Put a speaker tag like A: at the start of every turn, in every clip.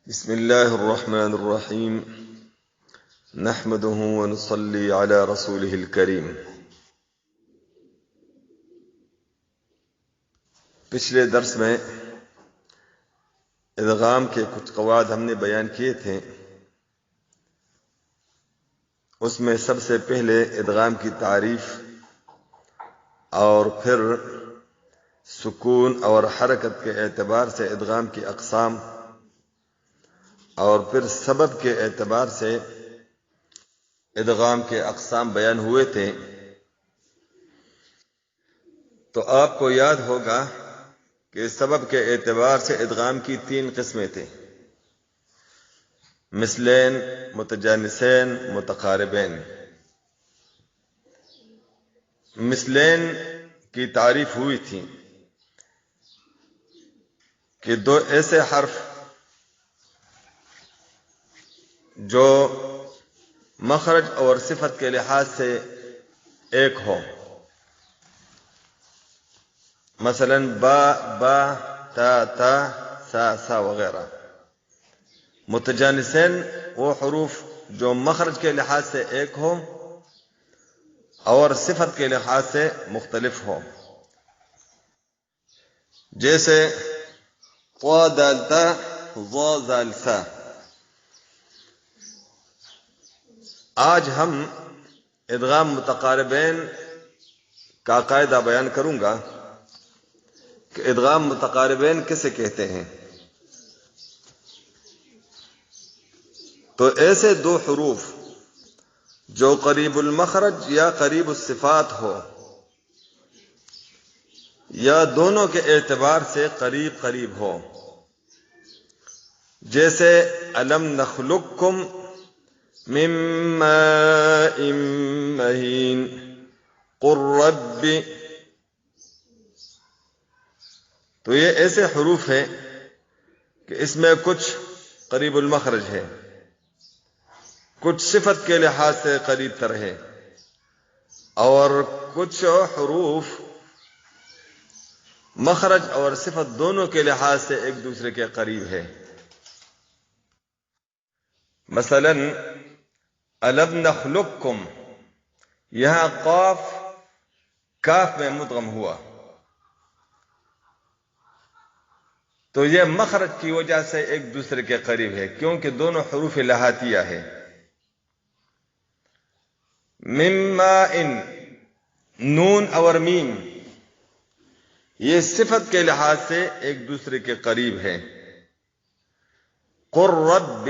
A: بسم الله الرحمن الرحيم نحمده ونصلي على رسوله الكريم۔ پچھلے درس میں ادغام کے کچھ قواعد ہم نے بیان کیے تھے۔ اس میں سب سے پہلے ادغام کی تعریف اور پھر سکون اور حرکت کے اعتبار سے ادغام کی اقسام اور پھر سبب کے اعتبار سے ادغام کے اقسام بیان ہوئے تھے۔ تو آپ کو یاد ہوگا کہ سبب کے اعتبار سے ادغام کی 3 قسمیں تھیں: مثلین، متجانسین، متقاربین۔ مثلین کی تعریف ہوئی تھی کہ 2 ایسے حرف جو مخرج اور صفت کے لحاظ سے ایک ہو، مثلا با با، تا تا، سا سا وغیرہ۔ متجانسین وہ حروف جو مخرج کے لحاظ سے ایک ہو اور صفت کے لحاظ سے مختلف ہو، جیسے طا دال تا، ظا زال سا۔ آج ہم ادغام متقاربین کا قاعدہ بیان کروں گا کہ ادغام متقاربین کسے کہتے ہیں۔ تو ایسے 2 حروف جو قریب المخرج یا قریب الصفات ہو یا دونوں کے اعتبار سے قریب قریب ہو، جیسے الم نخلقکم من ماء مہین، قل رب۔ تو یہ ایسے حروف ہیں کہ اس میں کچھ قریب المخرج ہے، کچھ صفت کے لحاظ سے قریب تر ہے، اور کچھ حروف مخرج اور صفت دونوں کے لحاظ سے ایک دوسرے کے قریب ہے۔ مثلا الم نخلقکم، یہاں قاف کاف میں مدغم ہوا، تو یہ مخرج کی وجہ سے ایک دوسرے کے قریب ہے، کیونکہ دونوں حروف لہاتیہ ہے۔ من ماء، نون اور میم یہ صفت کے لحاظ سے ایک دوسرے کے قریب ہے۔ قل رب،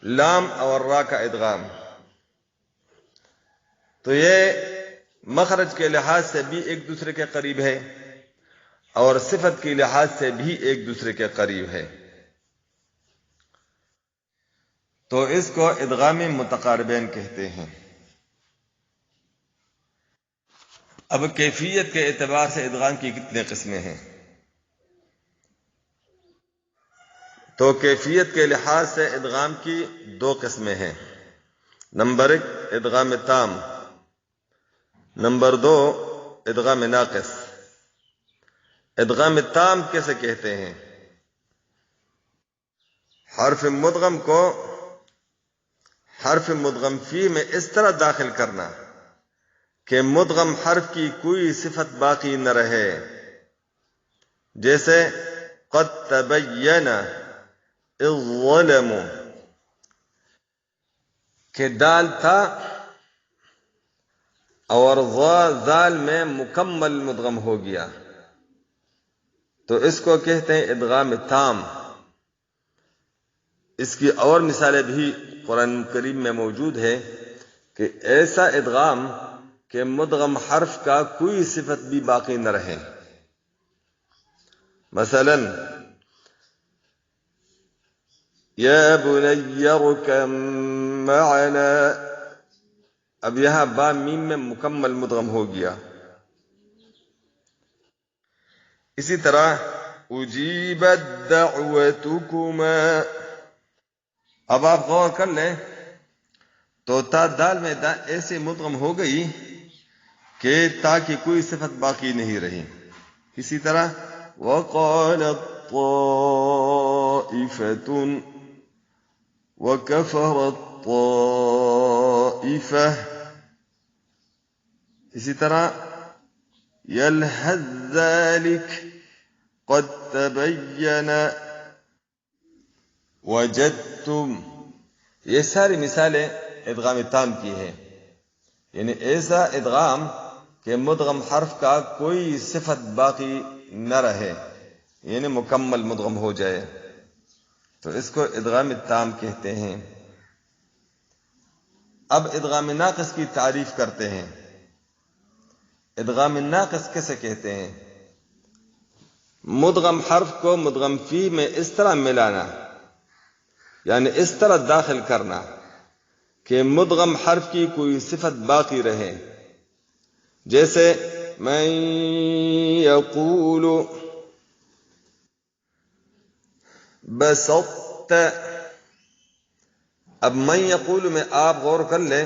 A: لام اور را کا ادغام، تو یہ مخرج کے لحاظ سے بھی ایک دوسرے کے قریب ہے اور صفت کے لحاظ سے بھی ایک دوسرے کے قریب ہے۔ تو اس کو ادغام متقاربین کہتے ہیں۔ اب کیفیت کے اعتبار سے ادغام کی کتنے قسمیں ہیں؟ تو کیفیت کے لحاظ سے ادغام کی 2 قسمیں ہیں۔ نمبر 1 ادغام تام، نمبر 2 ادغام ناقص۔ ادغام تام کیسے کہتے ہیں؟ حرف مدغم کو حرف مدغم فی میں اس طرح داخل کرنا کہ مدغم حرف کی کوئی صفت باقی نہ رہے، جیسے قد تبین الظلم، کہ دال تھا اور ظا زال میں مکمل مدغم ہو گیا، تو اس کو کہتے ہیں ادغام تام۔ اس کی اور مثالیں بھی قرآن کریم میں موجود ہے کہ ایسا ادغام کہ مدغم حرف کا کوئی صفت بھی باقی نہ رہے۔ مثلا یا بنی ارکب معنا، اب یہاں با میم میں مکمل مدغم ہو گیا۔ اسی طرح اجیبت دعوتکما، اب آپ غور کر لیں تو تا دال میں دا ایسے مدغم ہو گئی کہ تا کی کوئی صفت باقی نہیں رہی۔ اسی طرح وقال الطائر، طائفة وكفرت طائفة. اسی طرح يلهث ذلك قد تبين وجدتم. یہ ساری مثالیں ادغام تام کی ہیں، یعنی ایسا ادغام کہ مدغم حرف کا کوئی صفت باقی نہ رہے، یعنی مکمل مدغم ہو جائے، تو اس کو ادغام تام کہتے ہیں۔ اب ادغام ناقص کی تعریف کرتے ہیں۔ ادغام ناقص کیسے کہتے ہیں؟ مدغم حرف کو مدغم فی میں اس طرح ملانا، یعنی اس طرح داخل کرنا کہ مدغم حرف کی کوئی صفت باقی رہے، جیسے من یقول بسطت۔ اب من یقول میں آپ غور کر لیں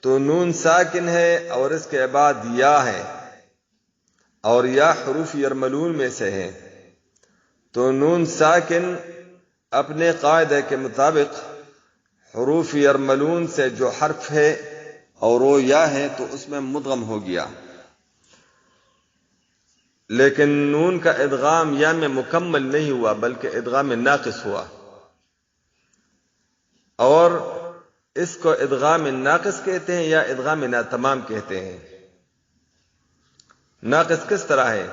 A: تو نون ساکن ہے اور اس کے بعد یا ہے، اور یا حروف یرملون میں سے ہے، تو نون ساکن اپنے قاعدے کے مطابق حروف یرملون سے جو حرف ہے اور وہ یا ہے تو اس میں مدغم ہو گیا، لیکن نون کا ادغام یا میں مکمل نہیں ہوا بلکہ ادغام ناقص ہوا، اور اس کو ادغام ناقص کہتے ہیں یا ادغام ناتمام کہتے ہیں۔ ناقص کس طرح ہے؟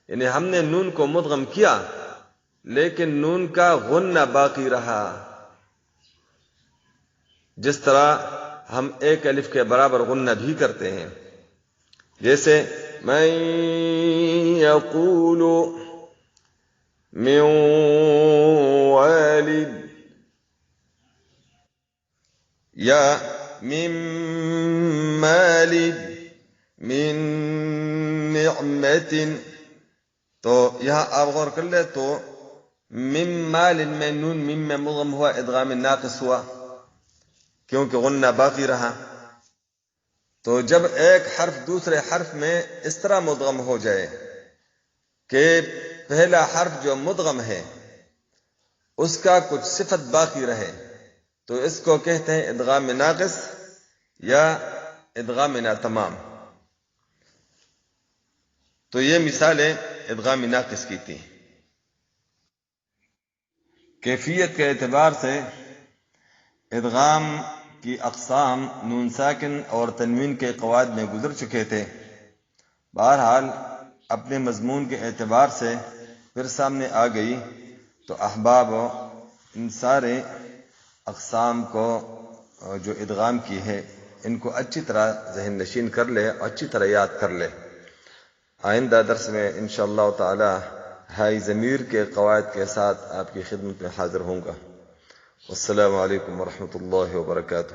A: یعنی ہم نے نون کو مدغم کیا لیکن نون کا غنہ باقی رہا، جس طرح ہم ایک الف کے برابر غنہ بھی کرتے ہیں، جیسے من یقول من والد یا من مالد من نعمت۔ تو یہاں آپ غور کر لیں تو من مال میں نون میم میں مدغم ہوا، ادغام ناقص ہوا کیونکہ غنہ باقی رہا۔ تو جب ایک حرف دوسرے حرف میں اس طرح مدغم ہو جائے کہ پہلا حرف جو مدغم ہے اس کا کچھ صفت باقی رہے تو اس کو کہتے ہیں ادغام ناقص یا ادغام ناتمام۔ تو یہ مثالیں ادغام ناقص کی تھیں۔ کیفیت کے اعتبار سے ادغام کی اقسام نون ساکن اور تنوین کے قواعد میں گزر چکے تھے، بہرحال اپنے مضمون کے اعتبار سے پھر سامنے آ گئی، تو احباب ان سارے اقسام کو جو ادغام کی ہے ان کو اچھی طرح ذہن نشین کر لے، اچھی طرح یاد کر لے۔ آئندہ درس میں انشاءاللہ تعالی ہائی ضمیر کے قواعد کے ساتھ آپ کی خدمت میں حاضر ہوں گا۔ والسلام علیکم ورحمۃ اللہ وبرکاتہ۔